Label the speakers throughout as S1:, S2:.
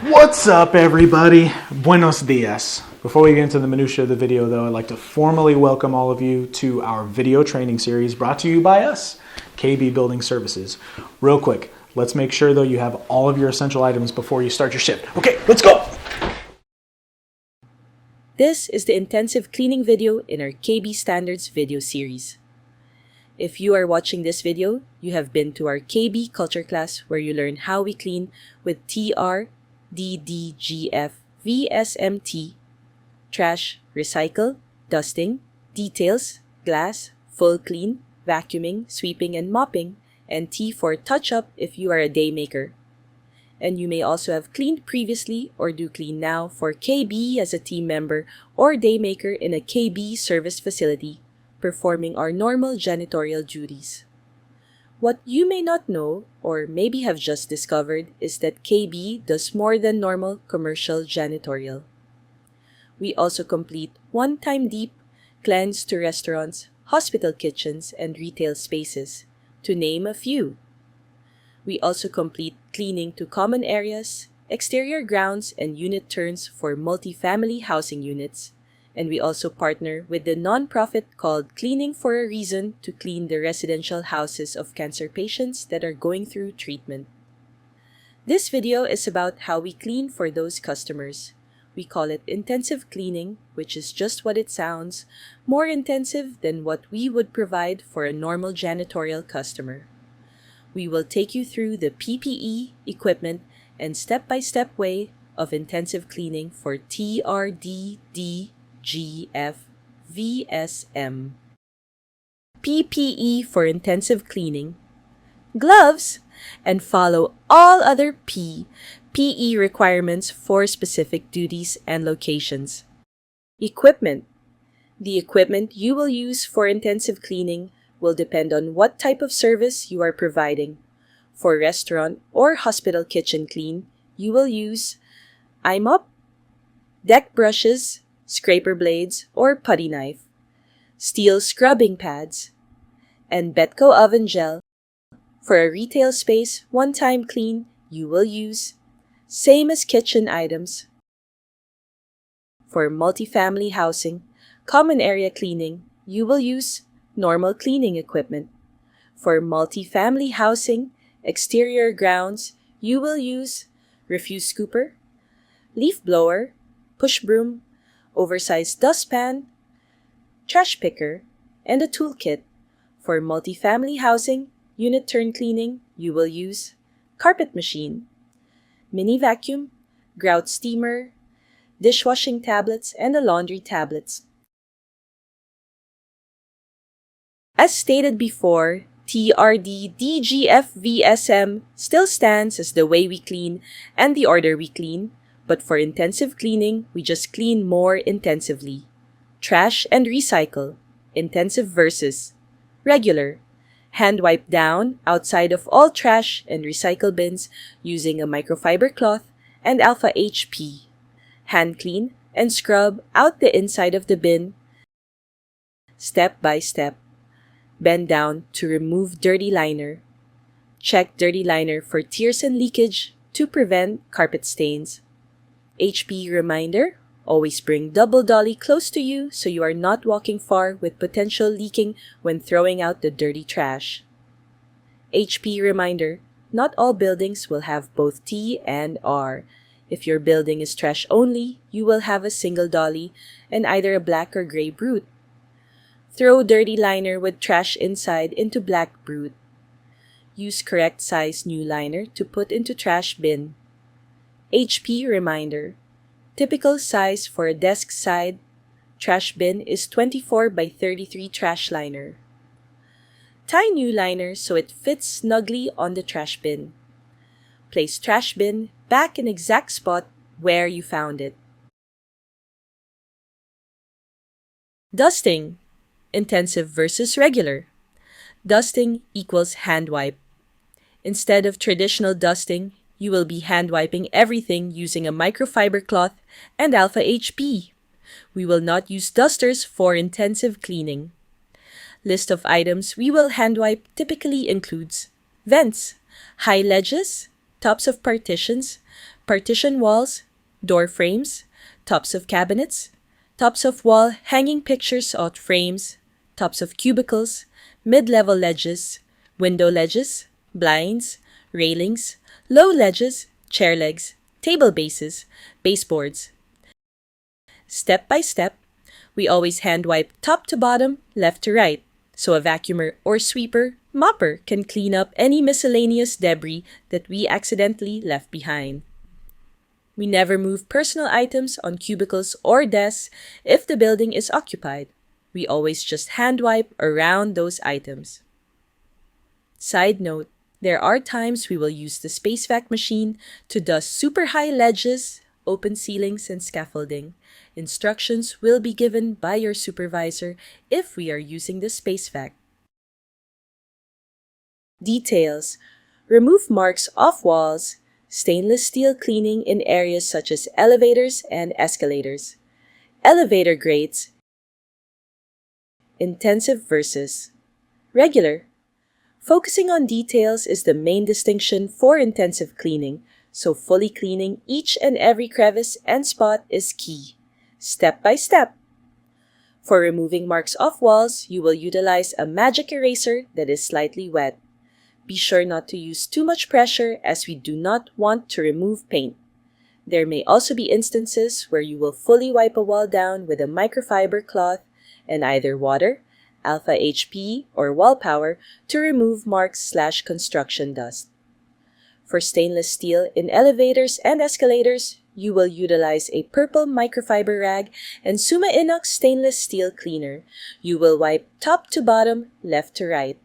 S1: What's up, everybody? Buenos dias. Before we get into the minutia of the video, though, I'd like to formally welcome all of you to our video training series brought to you by us, KB Building Services. Real quick, let's make sure, though, you have all of your essential items before you start your shift. Okay, let's go!
S2: This is the intensive cleaning video in our KB Standards video series. If you are watching this video, you have been to our KB Culture class where you learn how we clean with TR, DDGF, VSMT, trash, recycle, dusting, details, glass, full clean, vacuuming, sweeping, and mopping, and T for touch-up if you are a day maker. And you may also have cleaned previously or do clean now for KB as a team member or day maker in a KB service facility, performing our normal janitorial duties. What you may not know, or maybe have just discovered, is that KB does more than normal commercial janitorial. We also complete one-time deep cleanse to restaurants, hospital kitchens, and retail spaces, to name a few. We also complete cleaning to common areas, exterior grounds, and unit turns for multi-family housing units. And we also partner with the nonprofit called Cleaning for a Reason to clean the residential houses of cancer patients that are going through treatment. This video is about how we clean for those customers. We call it intensive cleaning, which is just what it sounds, more intensive than what we would provide for a normal janitorial customer. We will take you through the PPE, equipment, and step-by-step way of intensive cleaning for TRDD GF, VSM. PPE for intensive cleaning, gloves, and follow all other PE requirements for specific duties and locations. Equipment. The equipment you will use for intensive cleaning will depend on what type of service you are providing. For restaurant or hospital kitchen clean, you will use iMop, deck brushes, scraper blades, or putty knife, steel scrubbing pads, and Betco oven gel. For a retail space, one-time clean, you will use, same as kitchen items. For multifamily housing, common area cleaning, you will use normal cleaning equipment. For multifamily housing, exterior grounds, you will use refuse scooper, leaf blower, push broom, oversized dustpan, trash picker, and a toolkit. For multifamily housing, unit turn cleaning, you will use carpet machine, mini vacuum, grout steamer, dishwashing tablets, and a laundry tablets. As stated before, TRD-DGF-VSM still stands as the way we clean and the order we clean, but for intensive cleaning, we just clean more intensively. Trash and recycle, intensive versus regular. Hand wipe down outside of all trash and recycle bins using a microfiber cloth and alpha HP. Hand clean and scrub out the inside of the bin, step by step. Bend down to remove dirty liner. Check dirty liner for tears and leakage to prevent carpet stains. HP reminder, always bring double dolly close to you so you are not walking far with potential leaking when throwing out the dirty trash. HP reminder, not all buildings will have both T and R. If your building is trash only, you will have a single dolly and either a black or gray brute. Throw dirty liner with trash inside into black brute. Use correct size new liner to put into trash bin. HP reminder. Typical size for a desk side trash bin is 24 by 33 trash liner. Tie new liner so it fits snugly on the trash bin. Place trash bin back in exact spot where you found it. Dusting. Intensive versus regular. Dusting equals hand wipe. Instead of traditional dusting, you will be hand wiping everything using a microfiber cloth and alpha HP. We will not use dusters for intensive cleaning. List of items we will hand wipe typically includes vents, high ledges, tops of partitions, partition walls, door frames, tops of cabinets, tops of wall hanging pictures or frames, tops of cubicles, mid-level ledges, window ledges, blinds, railings, low ledges, chair legs, table bases, baseboards. Step by step, we always hand wipe top to bottom, left to right, so a vacuumer or sweeper, mopper can clean up any miscellaneous debris that we accidentally left behind. We never move personal items on cubicles or desks if the building is occupied. We always just hand wipe around those items. Side note, there are times we will use the space vac machine to dust super high ledges, open ceilings, and scaffolding. Instructions will be given by your supervisor if we are using the space vac. Details: remove marks off walls, stainless steel cleaning in areas such as elevators and escalators, elevator grates, intensive versus regular. Focusing on details is the main distinction for intensive cleaning, so fully cleaning each and every crevice and spot is key, step by step. For removing marks off walls, you will utilize a magic eraser that is slightly wet. Be sure not to use too much pressure as we do not want to remove paint. There may also be instances where you will fully wipe a wall down with a microfiber cloth and either water, alpha HP, or wall power to remove marks/construction dust. For stainless steel in elevators and escalators, you will utilize a purple microfiber rag and Suma Inox stainless steel cleaner. You will wipe top to bottom, left to right.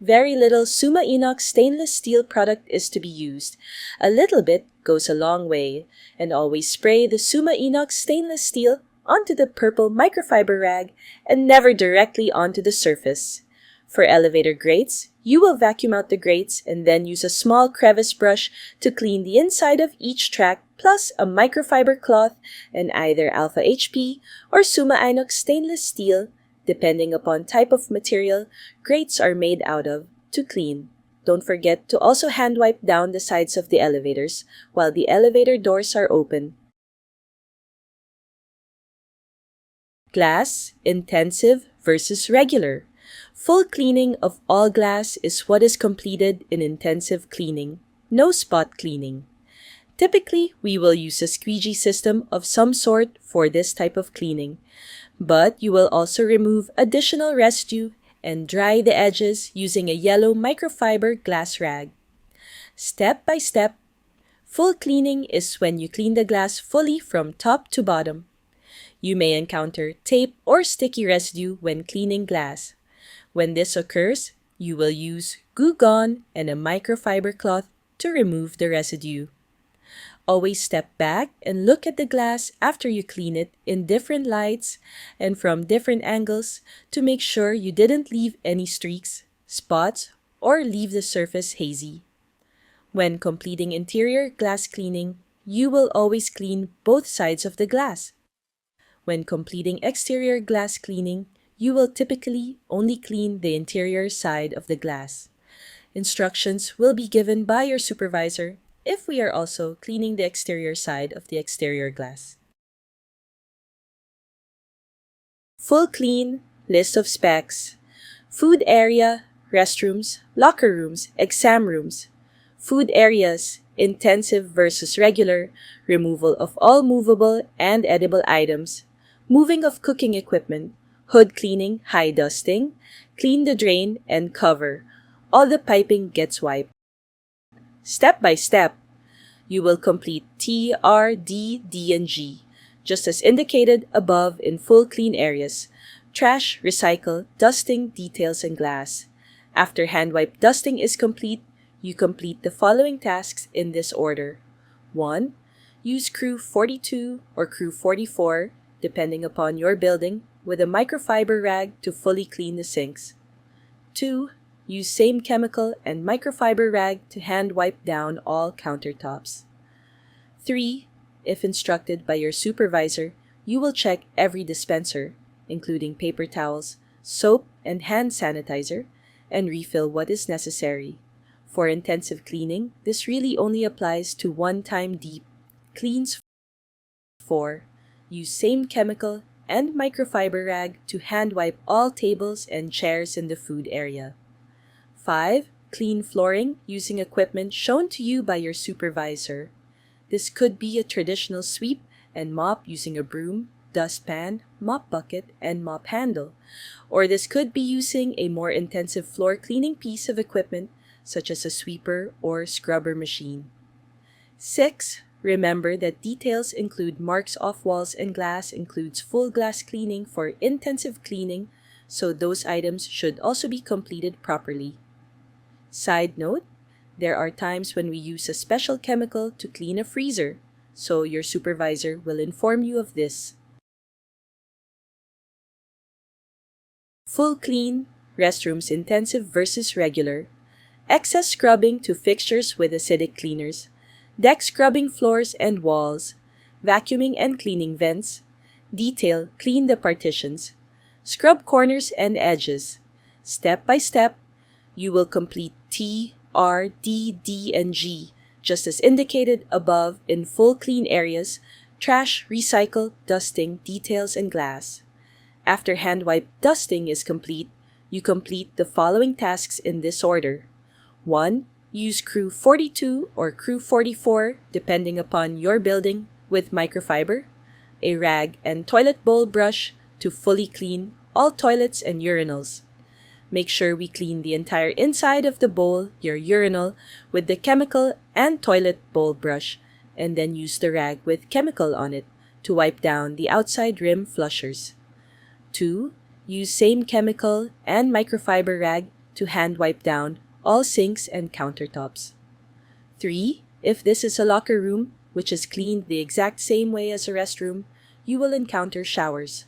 S2: Very little Suma Inox stainless steel product is to be used. A little bit goes a long way, and always spray the Suma Inox stainless steel onto the purple microfiber rag and never directly onto the surface. For elevator grates, you will vacuum out the grates and then use a small crevice brush to clean the inside of each track plus a microfiber cloth and either alpha HP or Suma Inox stainless steel, depending upon type of material grates are made out of, to clean. Don't forget to also hand wipe down the sides of the elevators while the elevator doors are open. Glass, intensive versus regular. Full cleaning of all glass is what is completed in intensive cleaning, no spot cleaning. Typically, we will use a squeegee system of some sort for this type of cleaning, but you will also remove additional residue and dry the edges using a yellow microfiber glass rag. Step by step, full cleaning is when you clean the glass fully from top to bottom. You may encounter tape or sticky residue when cleaning glass. When this occurs, you will use Goo Gone and a microfiber cloth to remove the residue. Always step back and look at the glass after you clean it in different lights and from different angles to make sure you didn't leave any streaks, spots, or leave the surface hazy. When completing interior glass cleaning, you will always clean both sides of the glass. When completing exterior glass cleaning, you will typically only clean the interior side of the glass. Instructions will be given by your supervisor if we are also cleaning the exterior side of the exterior glass. Full clean, list of specs. Food area, restrooms, locker rooms, exam rooms. Food areas, intensive versus regular, removal of all movable and edible items, moving of cooking equipment, hood cleaning, high dusting, clean the drain and cover. All the piping gets wiped. Step by step, you will complete T, R, D, D, and G, just as indicated above in full clean areas. Trash, recycle, dusting, details, and glass. After hand wipe dusting is complete, you complete the following tasks in this order. 1. Use Crew 42 or Crew 44, depending upon your building, with a microfiber rag to fully clean the sinks. 2. Use same chemical and microfiber rag to hand wipe down all countertops. 3. If instructed by your supervisor, you will check every dispenser, including paper towels, soap, and hand sanitizer, and refill what is necessary. For intensive cleaning, this really only applies to one-time deep cleans. 4. Use same chemical and microfiber rag to hand wipe all tables and chairs in the food area. 5. Clean flooring using equipment shown to you by your supervisor. This could be a traditional sweep and mop using a broom, dustpan, mop bucket, and mop handle. Or this could be using a more intensive floor cleaning piece of equipment such as a sweeper or scrubber machine. 6. Remember that details include marks off walls and glass includes full glass cleaning for intensive cleaning, so those items should also be completed properly. Side note, there are times when we use a special chemical to clean a freezer, so your supervisor will inform you of this. Full clean, restrooms intensive versus regular, excess scrubbing to fixtures with acidic cleaners, deck scrubbing floors and walls, vacuuming and cleaning vents, detail clean the partitions, scrub corners and edges. Step by step, you will complete T, R, D, D, and G, just as indicated above in full clean areas, trash, recycle, dusting, details, and glass. After hand wipe dusting is complete, you complete the following tasks in this order. 1. Use Crew 42 or Crew 44, depending upon your building, with microfiber, a rag, and toilet bowl brush to fully clean all toilets and urinals. Make sure we clean the entire inside of the bowl, your urinal, with the chemical and toilet bowl brush, and then use the rag with chemical on it to wipe down the outside rim flushers. 2. Use same chemical and microfiber rag to hand wipe down all sinks and countertops. 3. If this is a locker room, which is cleaned the exact same way as a restroom, you will encounter showers.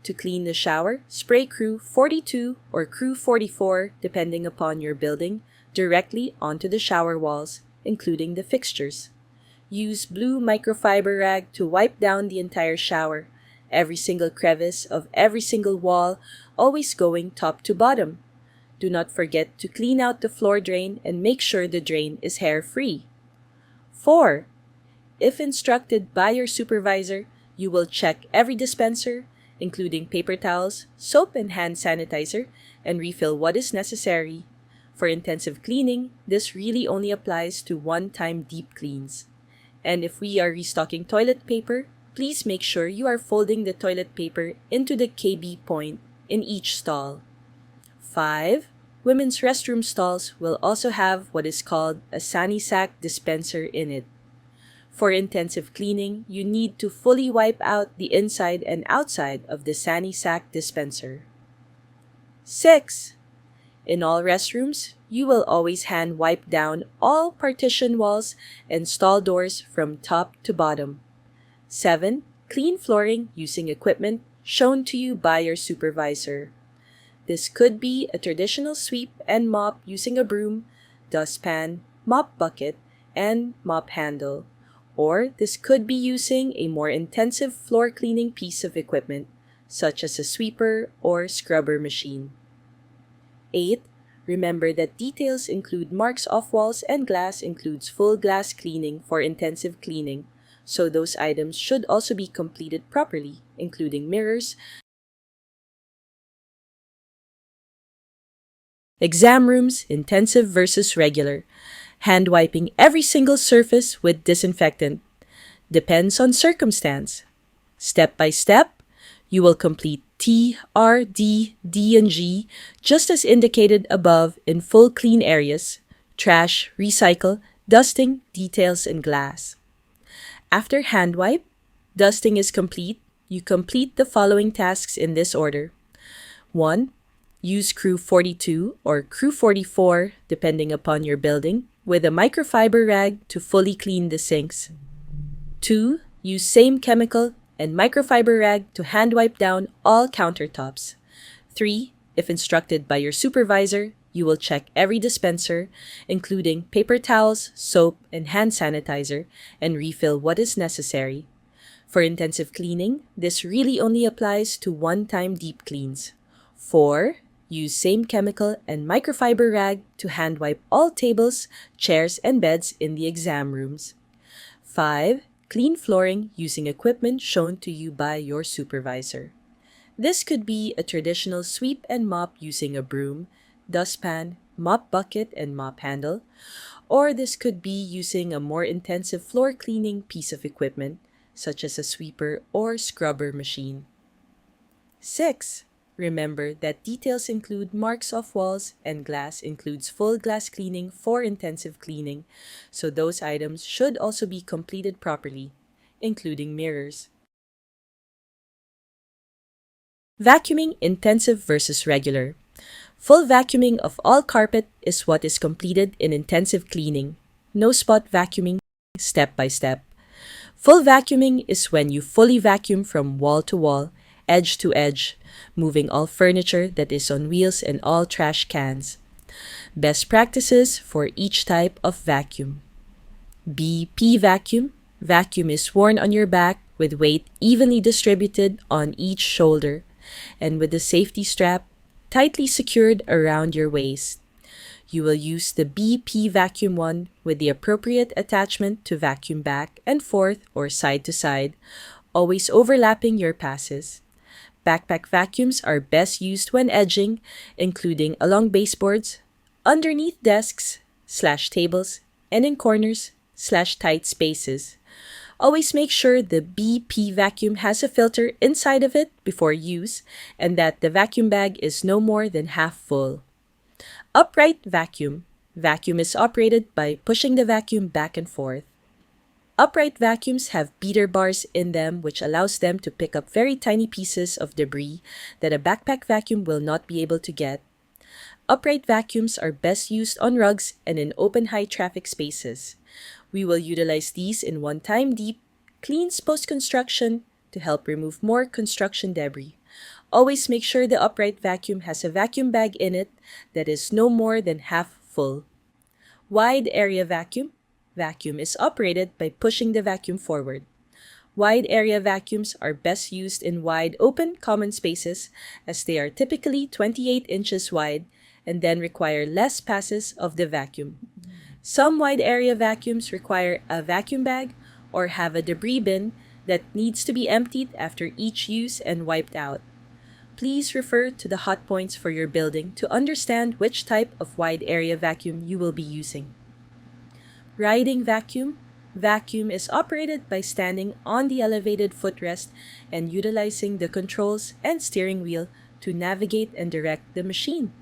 S2: To clean the shower, spray Crew 42 or Crew 44, depending upon your building, directly onto the shower walls, including the fixtures. Use blue microfiber rag to wipe down the entire shower, every single crevice of every single wall, always going top to bottom. Do not forget to clean out the floor drain and make sure the drain is hair-free. 4. If instructed by your supervisor, you will check every dispenser, including paper towels, soap and hand sanitizer, and refill what is necessary. For intensive cleaning, this really only applies to one-time deep cleans. And if we are restocking toilet paper, please make sure you are folding the toilet paper into the KB point in each stall. 5. Women's restroom stalls will also have what is called a Sani-Sac dispenser in it. For intensive cleaning, you need to fully wipe out the inside and outside of the Sani-Sac dispenser. 6. In all restrooms, you will always hand wipe down all partition walls and stall doors from top to bottom. 7. Clean flooring using equipment shown to you by your supervisor. This could be a traditional sweep and mop using a broom, dustpan, mop bucket, and mop handle. Or this could be using a more intensive floor cleaning piece of equipment, such as a sweeper or scrubber machine. 8. Remember that details include marks off walls and glass includes full glass cleaning for intensive cleaning, so those items should also be completed properly, including mirrors, exam rooms, intensive versus regular, hand wiping every single surface with disinfectant. Depends on circumstance. Step by step, you will complete T, R, D, D, and G, just as indicated above in full clean areas, trash, recycle, dusting, details, and glass. After hand wipe, dusting is complete, you complete the following tasks in this order. 1. Use Crew 42 or Crew 44, depending upon your building, with a microfiber rag to fully clean the sinks. 2. Use same chemical and microfiber rag to hand wipe down all countertops. 3. If instructed by your supervisor, you will check every dispenser, including paper towels, soap, and hand sanitizer, and refill what is necessary. For intensive cleaning, this really only applies to one-time deep cleans. 4. Use same chemical and microfiber rag to hand wipe all tables, chairs, and beds in the exam rooms. 5. Clean flooring using equipment shown to you by your supervisor. This could be a traditional sweep and mop using a broom, dustpan, mop bucket, and mop handle, or this could be using a more intensive floor cleaning piece of equipment, such as a sweeper or scrubber machine. 6. Remember that details include marks off walls and glass includes full glass cleaning for intensive cleaning, so those items should also be completed properly, including mirrors. Vacuuming intensive versus regular. Full vacuuming of all carpet is what is completed in intensive cleaning. No spot vacuuming, step by step. Full vacuuming is when you fully vacuum from wall to wall, edge to edge, moving all furniture that is on wheels and all trash cans. Best practices for each type of vacuum. BP vacuum. Vacuum is worn on your back with weight evenly distributed on each shoulder and with the safety strap tightly secured around your waist. You will use the BP vacuum one with the appropriate attachment to vacuum back and forth or side to side, always overlapping your passes. Backpack vacuums are best used when edging, including along baseboards, underneath desks/tables, and in corners/tight spaces. Always make sure the BP vacuum has a filter inside of it before use and that the vacuum bag is no more than half full. Upright vacuum. Vacuum is operated by pushing the vacuum back and forth. Upright vacuums have beater bars in them which allows them to pick up very tiny pieces of debris that a backpack vacuum will not be able to get. Upright vacuums are best used on rugs and in open high traffic spaces. We will utilize these in one-time deep cleans post-construction to help remove more construction debris. Always make sure the upright vacuum has a vacuum bag in it that is no more than half full. Wide area vacuum. Vacuum is operated by pushing the vacuum forward. Wide area vacuums are best used in wide open common spaces as they are typically 28 inches wide and then require less passes of the vacuum. Some wide area vacuums require a vacuum bag or have a debris bin that needs to be emptied after each use and wiped out. Please refer to the hot points for your building to understand which type of wide area vacuum you will be using. Riding vacuum. Vacuum is operated by standing on the elevated footrest and utilizing the controls and steering wheel to navigate and direct the machine.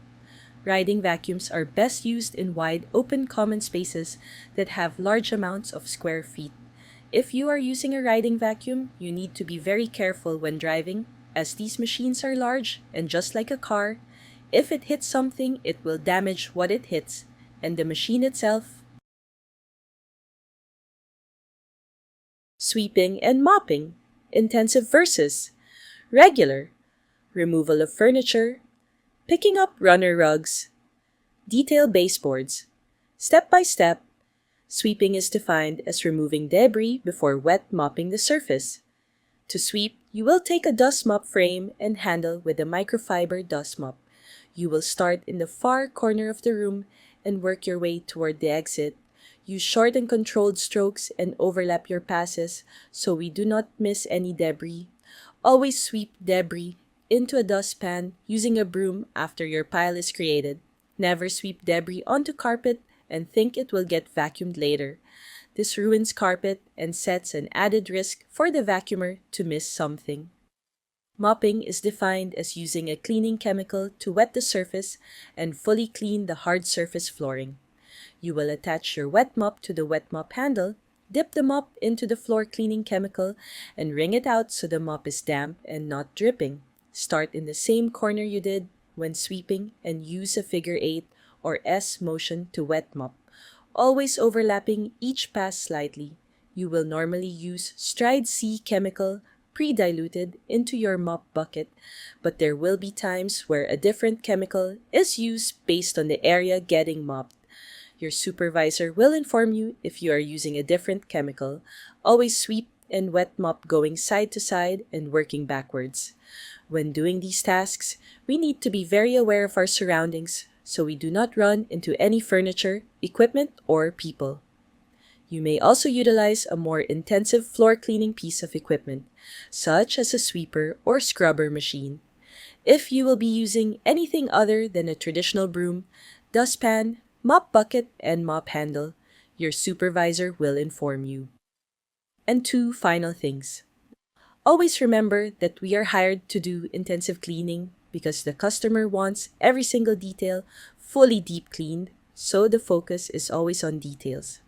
S2: Riding vacuums are best used in wide open common spaces that have large amounts of square feet. If you are using a riding vacuum, you need to be very careful when driving as these machines are large and just like a car, if it hits something, it will damage what it hits and the machine itself. Sweeping and mopping. Intensive versus regular. Removal of furniture. Picking up runner rugs. Detail baseboards. Step by step, sweeping is defined as removing debris before wet mopping the surface. To sweep, you will take a dust mop frame and handle with a microfiber dust mop. You will start in the far corner of the room and work your way toward the exit. Use short and controlled strokes and overlap your passes so we do not miss any debris. Always sweep debris into a dustpan using a broom after your pile is created. Never sweep debris onto carpet and think it will get vacuumed later. This ruins carpet and sets an added risk for the vacuumer to miss something. Mopping is defined as using a cleaning chemical to wet the surface and fully clean the hard surface flooring. You will attach your wet mop to the wet mop handle, dip the mop into the floor cleaning chemical, and wring it out so the mop is damp and not dripping. Start in the same corner you did when sweeping and use a figure 8 or S motion to wet mop, always overlapping each pass slightly. You will normally use Stride C chemical pre-diluted into your mop bucket, but there will be times where a different chemical is used based on the area getting mopped. Your supervisor will inform you if you are using a different chemical. Always sweep and wet mop going side to side and working backwards. When doing these tasks, we need to be very aware of our surroundings so we do not run into any furniture, equipment, or people. You may also utilize a more intensive floor cleaning piece of equipment, such as a sweeper or scrubber machine. If you will be using anything other than a traditional broom, dustpan, mop bucket, and mop handle, your supervisor will inform you. And 2 final things. Always remember that we are hired to do intensive cleaning because the customer wants every single detail fully deep cleaned, so the focus is always on details.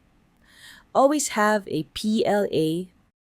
S2: Always have a PLA